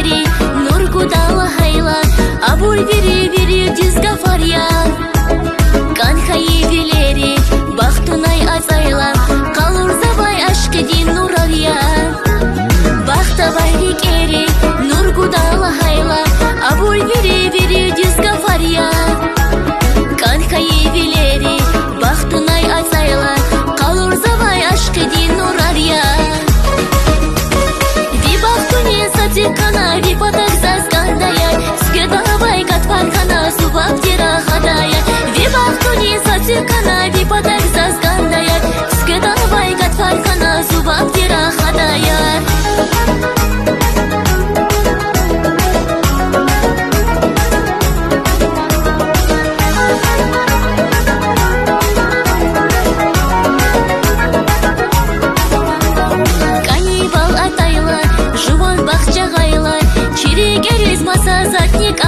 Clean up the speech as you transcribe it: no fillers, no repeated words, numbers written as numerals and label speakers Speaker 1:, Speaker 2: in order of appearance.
Speaker 1: вилери, нургудала хайла, абуль вири дисгафарья. Канхаи вилери, бахтунай азайла, калурзабай ашкедин нуралья. Бахтабай викери, нургудала хайла, абуль вири дисгафарья. Канхаи вилери, бахтунай азайла, калурзабай ашкедин нуралья. Kana vipatak zaskandaya, skedavai katvarkana subabdira khadaya. Vibahtuni satikana vipatak zaskandaya, skedavai katvarkana subabdira khadaya. Чиригерез маса затник